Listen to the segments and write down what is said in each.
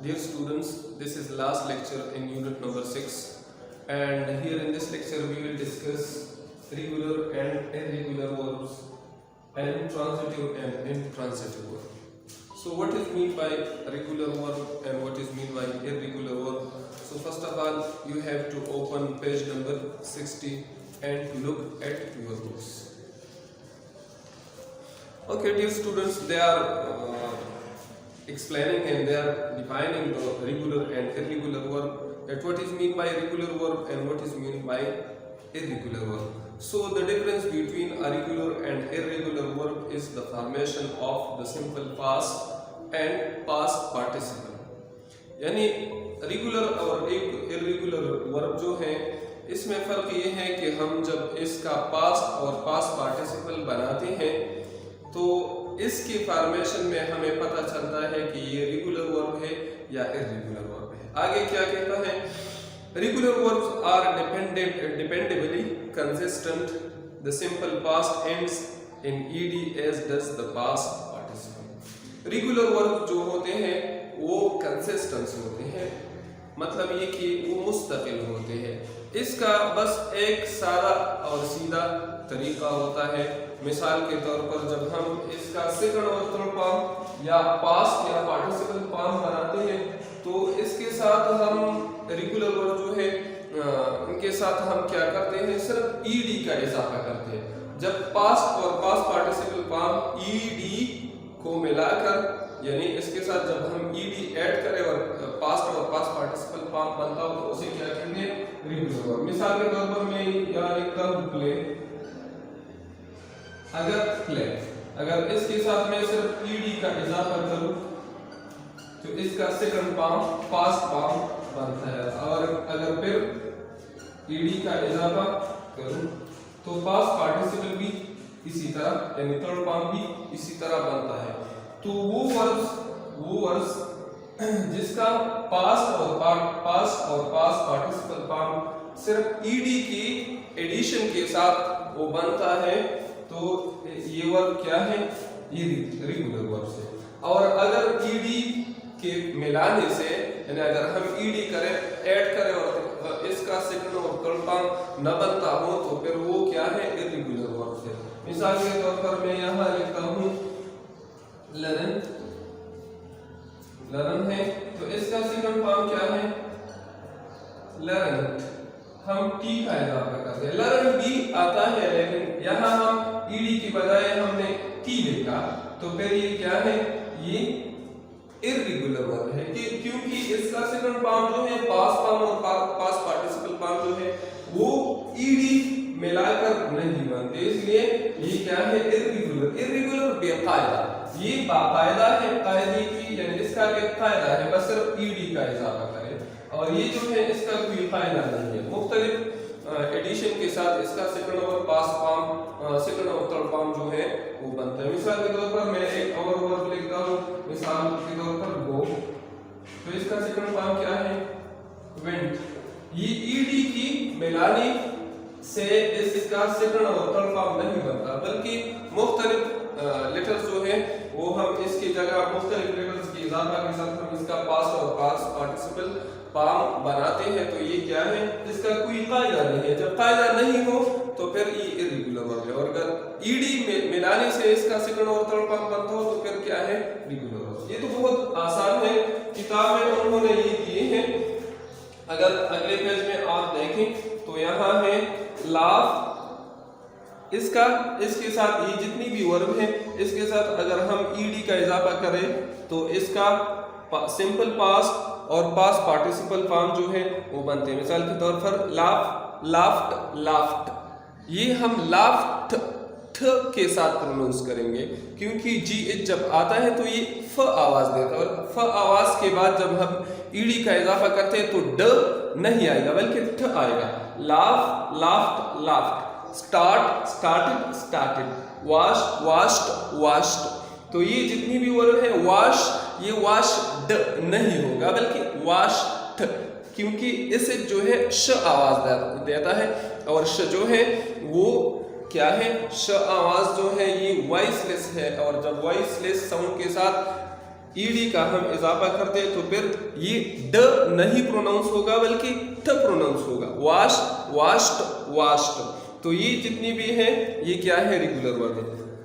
Dear students, this is last lecture in unit number 6, and here in this lecture we will discuss regular and irregular verbs and transitive and intransitive verb. So what is meant by regular verb and what is meant by irregular verb? So first of all, you have to open page number 60 and to look at your books. Okay, dear students, they are explaining and they are defining the regular and irregular verb, that what is meant by regular verb and what is meant by irregular verb. So the difference between a regular and irregular verb is the formation of the simple past and past participle. यानी regular और irregular verb जो है, इसमें फ़र्क ये है कि हम जब इसका पास्ट और पास्ट पार्टिसिपल बनाते हैं तो इसके फॉर्मेशन में हमें पता चलता है कि ये रेगुलर वर्ब है या इर्रेगुलर वर्ब है। आगे क्या कहता है, regular verbs are dependably consistent, the simple past ends in ED as does the past participle. Regular verb जो होते हैं वो कंसिस्टेंट होते हैं, मतलब ये कि वो मुस्तकिल होते हैं। इसका बस एक सादा और सीधा तरीका होता है। मिसाल के तौर पर जब हम इसका सेकंड और थर्ड फॉर्म या पास्ट या पार्टिसिपल फॉर्म बनाते हैं तो इसके साथ हम रेगुलर वर्ब जो है इनके साथ हम क्या करते हैं, सिर्फ ईडी का इजाफा करते हैं। जब पास्ट और पास्ट पार्टिसिपल फॉर्म ईडी को मिलाकर, यानी इसके साथ जब हम ईडी ऐड करें और पास्ट और पास्ट पार्टिसिपल फॉर्म बनता हो तो उसे क्या कहेंगे, रेगुलर वर्ब। मिसाल के तौर पर मैं यहाँ लिखता हूँ प्ले, अगर इसके साथ मैं सिर्फ ईडी का इजाफा करूं तो इसका सेकंड फॉर्म पास्ट फॉर्म बनता है, और अगर फिर ईडी का इजाफा करूं तो पास्ट पार्टिसिपल भी इसी तरह, यानी थर्ड फॉर्म भी इसी तरह बनता है। तो वो वर्ब्स जिसका पास्ट और पास्ट पार्टिसिपल फॉर्म सिर्फ ईडी की एडिशन के साथ वो बनता है तो ये वर्ब क्या है, ये रेगुलर वर्ब है। और अगर ईडी के मिलाने से, यानी अगर हम ईडी करें, ऐड करें और इसका सेकंड और थर्ड फॉर्म न बनता हो तो फिर वो क्या है, इर्रेगुलर वर्ब है। मिसाल के तौर पर मैं यहाँ लिखता हूँ लर्न है, तो इसका सेकंड फॉर्म क्या है, लर्न। हम टी का इजाफा करते हैं, लर्न भी आता है लेकिन यहाँ हम ईडी की बजाय हमने टी लिखा तो फिर ये क्या है, ये इर्रेगुलर वर्ब है कि क्योंकि इसका सेकंड फॉर्म जो है पास्ट फॉर्म और पास्ट पार्टिसिपल फॉर्म जो है वो ईडी मिलाकर नहीं बनते, इसलिए ये क्या है, इर्रेगुलर बेकायदा। ये बाकायदा है कायदे की, यानी इसका एक कायदा है, बस सिर्फ ईडी का इजाफा करें, और ये जो है इसका कोई कायदा नहीं है। मुख्तलिफ एडिशन के साथ इसका सेकंड और पास्ट फॉर्म, सेकंड और थर्ड फॉर्म जो है वो बनता है। मिसाल के तौर पर मैं एक और वर्ब लिखता हूँ, मिसाल के तौर पर गो, तो इसका सेकंड फॉर्म क्या है, वेंट। ये ईडी की मिलाने से इसका सेकंड और थर्ड फॉर्म नहीं बनता, बल्कि मुख्तलिफ लेटर्स जो है वो हम इसकी जगह मुख्तलिफ लेटर्स की इजाफा के साथ हम इसका पास्ट और पास्ट पार्टिसिपल फॉर्म बनाते हैं। तो ये क्या है, इसका कोई कायदा नहीं है। जब कायदा नहीं हो तो फिर ये इर्रेगुलर वर्ब है, और अगर ईडी मिलाने से इसका सेकंड और थर्ड फॉर्म बनता हो तो फिर क्या है, रेगुलर वर्ब। ये तो बहुत आसान है, किताब में उन्होंने ये दिए हैं। अगर अगले पेज में आप देखें तो यहाँ है लाफ, इसके साथ ये जितनी भी वर्ब है इसके साथ अगर हम ईडी का इजाफा करें तो इसका सिंपल पास्ट और पास्ट पार्टिसिपल फॉर्म जो है वो बनते हैं। मिसाल के तौर पर लाफ, लाफ्ट, लाफ्ट। ये हम लाफ्ट ठ के साथ प्रोनाउंस करेंगे क्योंकि जी एच जब आता है तो ये फ आवाज देता है, और फ आवाज के बाद जब हम ईडी का इजाफा करते हैं तो ड नहीं आएगा बल्कि ठ आएगा। Laugh, laughed, laughed. Start, started, started. Wash, washed, washed. तो ये जितनी भी वर्ब है वाश, ये वाश ड नहीं होगा बल्कि वाश ठ, क्योंकि इसे जो है श आवाज देता है, और श जो है वो क्या है, श आवाज जो है ये वॉइसलेस है, और जब वॉइसलेस साउंड के साथ ईडी का हम इजाफा करते हैं तो फिर ये ड नहीं प्रोनाउंस होगा बल्कि ट प्रोनाउंस होगा। Washed, washed, washed. तो ये जितनी भी है ये क्या है, रेगुलर वर्ब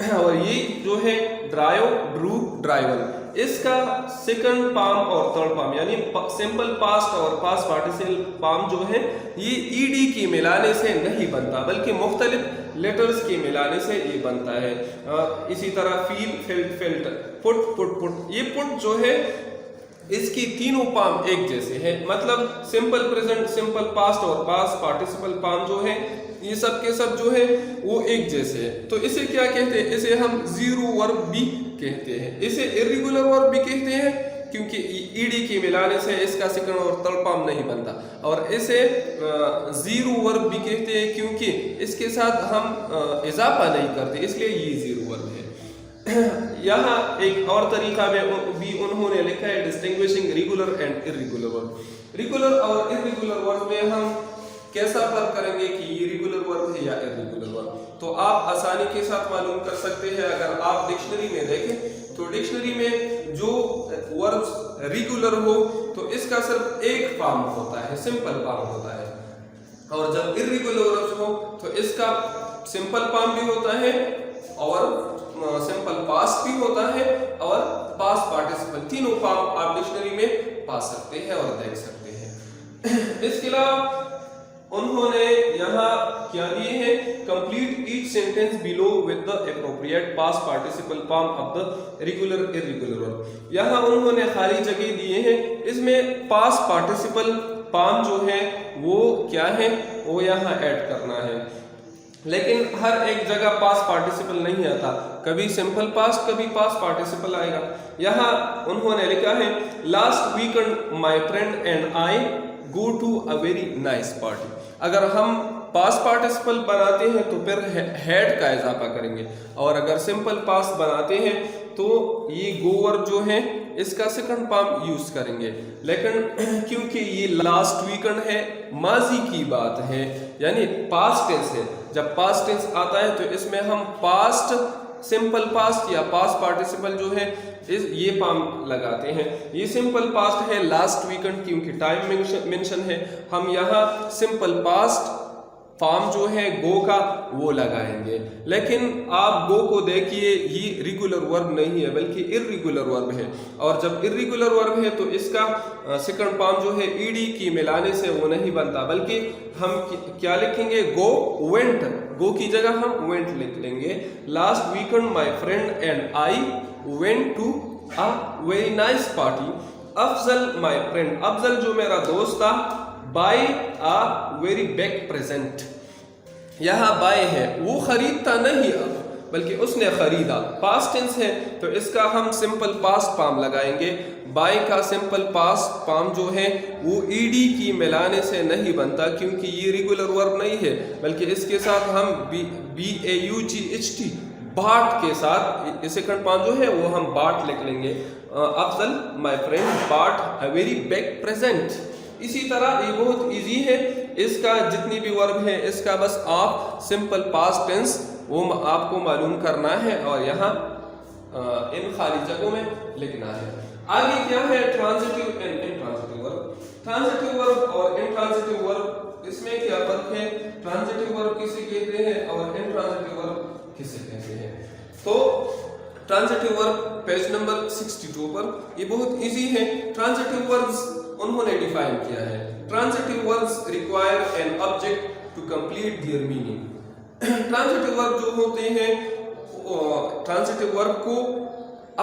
है। और ये जो है ड्राइव, ड्रू, ड्राइवल, इसका सेकंड पाम और थर्ड पाम यानी सिंपल पास्ट और पास्ट पार्टिसिपल पाम जो है ये ईडी के मिलाने से नहीं बनता बल्कि मुख्तलिफ लेटर्स के मिलाने से ये बनता है। इसी तरह feel, felt, felt, put, put, put. ये पुट जो है इसकी तीनों पाम एक जैसे हैं, मतलब सिंपल प्रेजेंट, सिंपल पास्ट और पास्ट पार्टिसिपल पाम जो है ये सब के सब जो है वो एक जैसे है। तो इसे क्या कहते हैं, इसे हम जीरो वर्ब भी कहते हैं, इसे इर्रेगुलर वर्ब भी कहते हैं क्योंकि ईडी के मिलाने से इसका सेकंड और थर्ड पाम नहीं बनता। और इसे जीरो वर्ब भी कहते हैं क्योंकि इसके साथ हम इजाफा नहीं करते, इसलिए ये जीरो वर्ब है। यहाँ एक और तरीका में भी उन्होंने लिखा है distinguishing regular and irregular verb. Regular और इर्रेगुलर वर्ब में हम कैसा फर्क करेंगे कि ये रेगुलर वर्ब है या इर्रेगुलर वर्ब, तो आप आसानी के साथ मालूम कर सकते हैं। अगर आप डिक्शनरी में देखें तो डिक्शनरी में जो वर्ब्स रेगुलर हो तो इसका सिर्फ एक फॉर्म होता है, सिंपल फॉर्म होता है। और जब इर्रेगुलर वर्ब्स हो तो इसका सिंपल फॉर्म भी होता है और सिंपल पास्ट भी होता है और पास्ट पार्टिसिपल, तीनों फॉर्म आप डिक्शनरी में पा सकते हैं और देख सकते हैं। इसके अलावा उन्होंने यहाँ क्या दिए हैं, complete each sentence below with the appropriate past participle form of the regular irregular verb. यहाँ उन्होंने खाली जगह दिए हैं, इसमें पास्ट पार्टिसिपल फॉर्म जो है वो क्या है, वो यहाँ ऐड करना है। लेकिन हर एक जगह पास्ट पार्टिसिपल नहीं आता, कभी सिंपल पास्ट कभी पास्ट पार्टिसिपल आएगा। यहाँ उन्होंने लिखा है last weekend my friend and I go to a very nice party. अगर हम पास्ट पार्टिसिपल बनाते हैं तो फिर हैड का इजाफा करेंगे, और अगर सिंपल पास्ट बनाते हैं तो ये गो वर्ब जो है इसका सेकंड फॉर्म यूज करेंगे। लेकिन क्योंकि ये लास्ट वीकेंड है, माजी की बात है यानी पास्ट टेंस है, जब पास्ट टेंस आता है तो इसमें हम पास्ट सिंपल पास्ट या पास्ट पार्टिसिपल जो है ये फॉर्म लगाते हैं। ये सिंपल पास्ट है लास्ट वीकेंड क्योंकि टाइम मेंशन है, हम यहाँ सिंपल पास्ट फॉर्म जो है गो का वो लगाएंगे। लेकिन आप गो को देखिए ये रेगुलर वर्ब नहीं है बल्कि इर्रेगुलर वर्ब है, और जब इर्रेगुलर वर्ब है तो इसका सेकंड फॉर्म जो है ईडी की मिलाने से वो नहीं बनता, बल्कि हम क्या लिखेंगे, गो वेंट, गो की जगह हम वेंट लिख लेंगे। Last weekend my friend and I went to a very nice party. Afzal my friend, Afzal जो मेरा दोस्त था, buy a very big present. यहाँ बाय है, वो खरीदता नहीं बल्कि उसने खरीदा, पास्ट टेंस है तो इसका हम सिंपल पास्ट फॉर्म लगाएंगे। बाय का सिंपल पास्ट फॉर्म जो है वो ईडी की मिलाने से नहीं बनता क्योंकि ये रेगुलर वर्ब नहीं है, बल्कि इसके साथ हम BAUGHT बाट के साथ सेकंड फॉर्म जो है वो हम बाट लिख लेंगे। अफजल माय फ्रेंड बाट अ वेरी बिग प्रेजेंट। इसी तरह ये बहुत इजी है, इसका जितनी भी वर्ब है इसका बस आप सिंपल पास्ट टेंस वो आपको मालूम करना है और यहाँ इन खाली जगहों में लिखना है। आगे क्या है, transitive and intransitive verb. Transitive verb और इंट्रांजिटिव वर्ब, इसमें क्या फर्क है, ट्रांजिटिव वर्ब किसे कहते हैं और इंट्रांजिटिव वर्ब किसे कहते हैं। तो ट्रांजिटिव वर्ब पेज नंबर 62 पर, ये बहुत इजी है। ट्रांजिटिव वर्ब्स उन्होंने डिफाइन किया है, transitive verbs require an object to complete their meaning. Transitive verb जो होते हैं, ट्रांजिटिव वर्ब को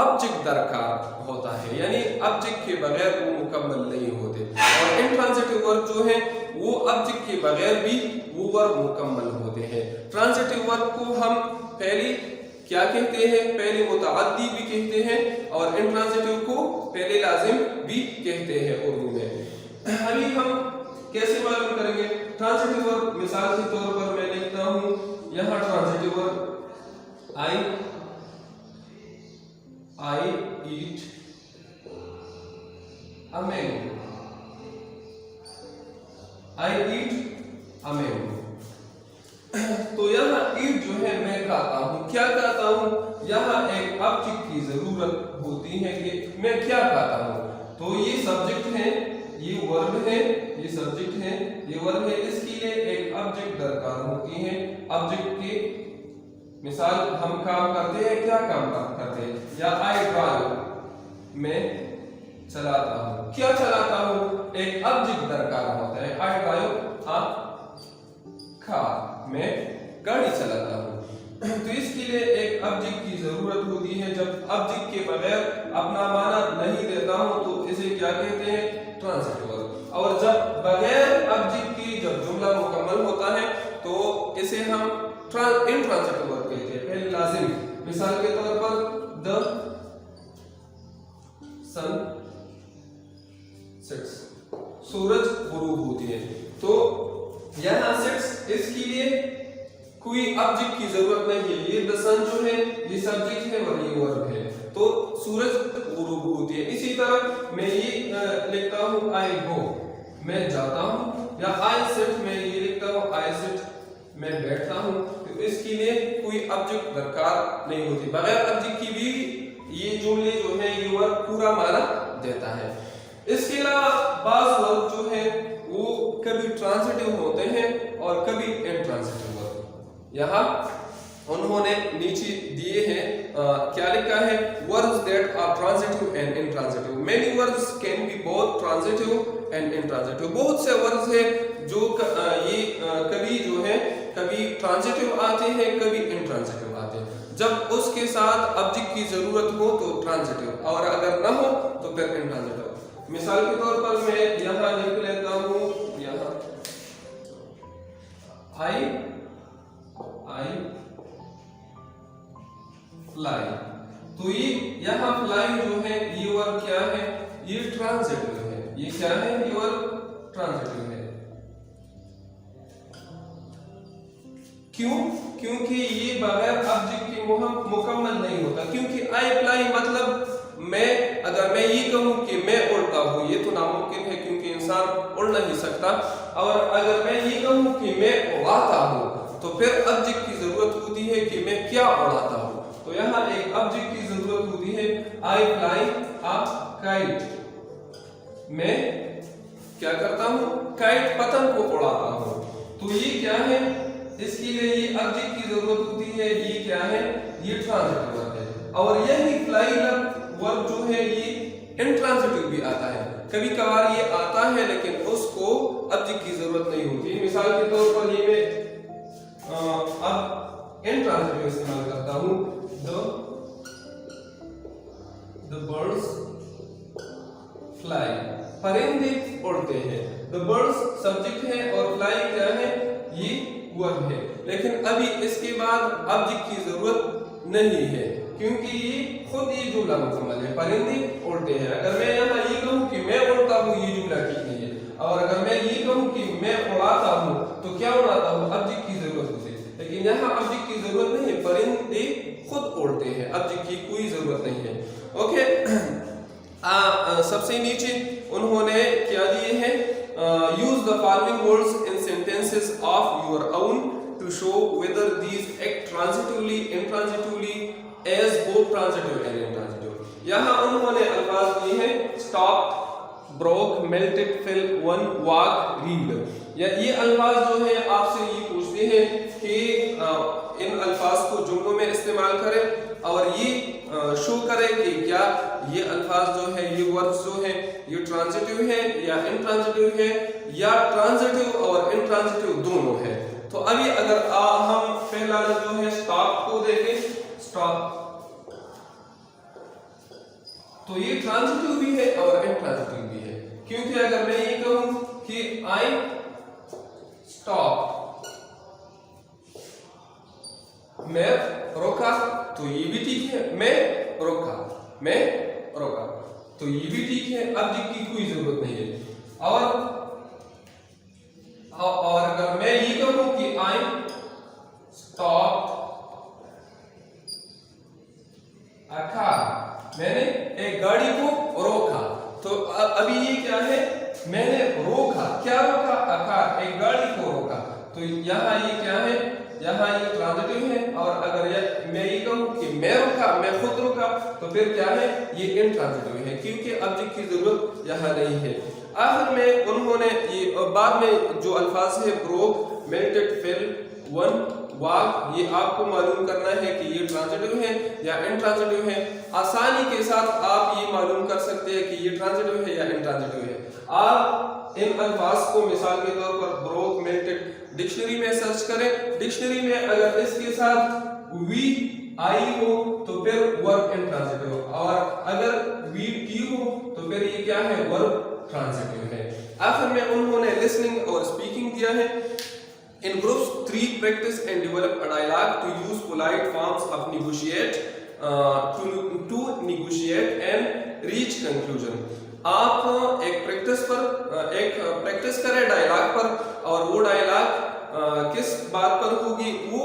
ऑब्जेक्ट दरकार होता है, यानी ऑब्जेक्ट के बगैर वो मुकम्मल नहीं होते, और इंट्रांजिटिव वर्ब जो है वो ऑब्जेक्ट के बगैर भी वो वर्ब मुकम्मल होते हैं। ट्रांजिटिव वर्ब को हम पहले क्या कहते हैं, पहले मुतअद्दी भी कहते हैं और इंट्रांजिटिव को पहले लाजिम भी कहते हैं उर्दू में। अभी हम कैसे मालूम करेंगे ट्रांजिटिव वर्ब, मिसाल के तौर पर मैं लिखता हूँ यहाँ transitive verb I eat a mango, I eat a mango। तो यहाँ ईट जो है मैं खाता हूँ, क्या खाता हूँ, यहाँ एक ऑब्जेक्ट की जरूरत होती होती है कि मैं क्या खाता हूँ। तो ये सब्जेक्ट है, ये वर्ब है, ये सब्जेक्ट है, ये वर्ब है, इसके लिए एक ऑब्जेक्ट दरकार होती है। ऑब्जेक्ट की मिसाल हम काम करते हैं, क्या काम करते हैं, या आई ड्राइव, मैं चलाता हूँ, क्या चलाता हूँ, एक ऑब्जेक्ट दरकार होता है। आई ड्राइव अ कार, मैं गाड़ी चलाता हूँ। तो इसके लिए एक ऑब्जेक्ट की जरूरत होती है। जब ऑब्जेक्ट के बगैर अपना माना नहीं देता हूँ तो इसे क्या कहते हैं, ट्रांजिटिव वर्ब। और जब बगैर ऑब्जेक्ट की जब जुमला मुकम्मल होता है तो इसे हम इंट्रांजिटिव वर्ब कहते हैं, पहले लाजिम। मिसाल के तौर पर द सन सेट्स, सूरज गुरूब होती है। तो यहां सेट्स, इसके लिए कोई ऑब्जेक्ट की जरूरत नहीं है। ये द सन जो है ये सब्जेक्ट है और ये वर्ब है, तो सूरज गुरूब होती है। इसी तरह मैं ये लिखता हूँ आई गो, मैं जाता हूँ, या आई सिट, मैं ये लिखता हूँ आई सिट, मैं बैठता हूँ। तो इसके लिए कोई ऑब्जेक्ट दरकार नहीं होती। बगैर ऑब्जेक्ट की भी ये जुमले जो है ये वर्ब पूरा माना देता है। इसके अलावा बाज़ वर्ब जो है वो कभी ट्रांजिटिव होते हैं और कभी इंट्रांजिटिव वर्ब। यहाँ उन्होंने नीचे दिए हैं, क्या लिखा है, words that are transitive and intransitive. Many words can be both transitive and intransitive. बहुत से वर्ड्स है जो ये कभी जो है कभी ट्रांजिटिव आते हैं, कभी इंट्रांजिटिव आते हैं। जब उसके साथ ऑब्जेक्ट की जरूरत हो तो ट्रांजिटिव, और अगर ना हो तो फिर इंट्रांजिटिव। मिसाल के तौर पर मैं यहाँ लिख लेता हूँ, यहाँ आई फ्लाई। तो ये यहाँ फ्लाई जो है ये वर्ब क्या है, ये ट्रांजिटिव है। ये क्या है, ये वर्ब ट्रांजिटिव है। क्यों? क्योंकि ये बगैर ऑब्जेक्ट के मुकम्मल नहीं होता। क्योंकि आई फ्लाई मतलब मैं, अगर मैं ये कहूँ कि मैं उड़ता हूँ, ये तो नामुमकिन है क्योंकि इंसान उड़ नहीं सकता। और अगर मैं ये कहूँ कि मैं उड़ाता हूँ तो फिर ऑब्जेक्ट की जरूरत होती है कि मैं क्या उड़ाता हूँ। तो यहाँ एक ऑब्जेक्ट की जरूरत होती है। आई फ्लाई अ काइट, मैं क्या करता हूँ, काइट पतंग को उड़ाता हूँ। तो ये क्या है, इसके लिए ये ऑब्जेक्ट की जरूरत होती है। ये क्या है, ये ट्रांजिटिव वर्ब है। और यही फ्लाई वर्ब जो है ये इंट्रांजिटिव भी आता है। कभी कभार ये आता है लेकिन उसको ऑब्जेक्ट की जरूरत नहीं होती। मिसाल के तौर पर ये मैं अब इंट्रांजिटिव इस्तेमाल करता हूँ, the birds fly, परिंदे उड़ते हैं। the birds सब्जेक्ट है और fly क्या है, ये वर्ब है। लेकिन अभी इसके बाद ऑब्जेक्ट की जरूरत नहीं है क्योंकि ये खुद ये जुमला मुकम्मल है, परिंदे उड़ते हैं। अगर मैं यहाँ ये कहूँ कि मैं उड़ता हूँ, ये जुमला ठीक नहीं है। और अगर मैं ये कहूँ कि मैं उड़ाता हूँ तो क्या उड़ाता हूँ, ऑब्जेक्ट की जरूरत होती है। लेकिन यहाँ ऑब्जेक्ट की जरूरत नहीं है, परिंदे खुद उड़ते हैं, ऑब्जेक्ट की कोई जरूरत नहीं है। ओके, सबसे नीचे उन्होंने क्या दिए हैं, use the following words in sentences of your own to show whether these act transitively intransitively as both transitive and intransitive. यहाँ उन्होंने अल्फाज दिए हैं, stop, broke, melted, fell, won, walk, read. या ये अल्फाज जो है आपसे ये पूछते हैं कि इन अल्फाज को जुमलों में इस्तेमाल करें और ये शो करें कि क्या ये अल्फाज जो है, ये वर्ड्स जो है ये ट्रांजिटिव है या इंट्रांजिटिव है, या ट्रांजिटिव और इंट्रांजिटिव दोनों है। तो अभी अगर हम पहला जो है स्टॉप को देखें, स्टॉप, तो ये ट्रांजिटिव भी है और इंट्रांजिटिव भी है। क्योंकि अगर मैं ये कहूं कि आई स्टॉप, मैं रोका, तो ये भी ठीक है। मैं रोका, मैं रोका, तो ये भी ठीक है, ऑब्जेक्ट की कोई जरूरत नहीं है। और अगर मैं ये कहूं कि आई स्टॉप अ कार, मैंने एक गाड़ी को रोका, तो अभी ये क्या है, मैंने रोका, क्या रोका, अ कार, एक गाड़ी को रोका। तो यहाँ ये क्या है, यहाँ ये ट्रांजिटिव है। और अगर मैं ये कहूँ कि मैं रुका, मैं खुद रुका, तो फिर क्या है, ये इंट्रांजिटिव है, क्योंकि ऑब्जेक्ट की जरूरत यहाँ नहीं है। आखिर में उन्होंने ये बाद में जो अल्फाज है ब्रोक, मेल्टेड, फेल, वन, वाक, ये आपको मालूम करना है कि ये ट्रांजिटिव है या इंट्रांजिटिव है। आसानी के साथ आप ये मालूम कर सकते हैं कि ये ट्रांजिटिव है या इंट्रांजिटिव है। आप इन अल्फाज को मिसाल के तौर पर ब्रोक, मेल्टेड डिक्शनरी में सर्च करें। डिक्शनरी में अगर इसके साथ वी आई हो तो फिर वर्ब इंट्रांजिटिव, और अगर वी टी हो तो फिर ये क्या है, वर्ब ट्रांजिटिव है। आखिर में उन्होंने लिसनिंग और स्पीकिंग दिया है। In groups 3 practice and develop a dialogue to use polite forms of negotiate to negotiate and reach conclusion। आप एक प्रैक्टिस करें डायलॉग पर, और वो डायलॉग किस बात पर होगी, वो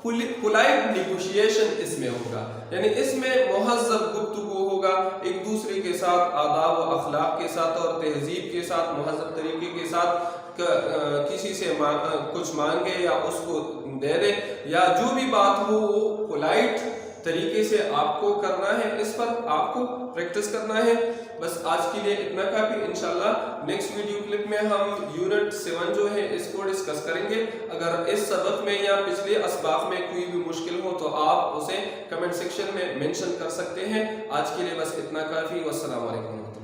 पोलाइट निगोशिएशन इसमें होगा, यानी इसमें मुहज़्ज़ब गुफ्तगू होगा एक दूसरे के साथ, आदाब व अखलाक के साथ और तहजीब के साथ, मुहज़्ज़ब तरीके के साथ। किसी से कुछ मांगे या उसको दे दे, या जो भी बात हो वो पोलाइट तरीके से आपको करना है, इस पर आपको प्रैक्टिस करना है। बस आज के लिए इतना काफ़ी। इंशाल्लाह नेक्स्ट वीडियो क्लिप में हम यूनिट 7 जो है इसको डिस्कस करेंगे। अगर इस सबक में या पिछले असबाक में कोई भी मुश्किल हो तो आप उसे कमेंट सेक्शन में मेंशन कर सकते हैं। आज के लिए बस इतना काफ़ी। वस्सलाम वालेकुम।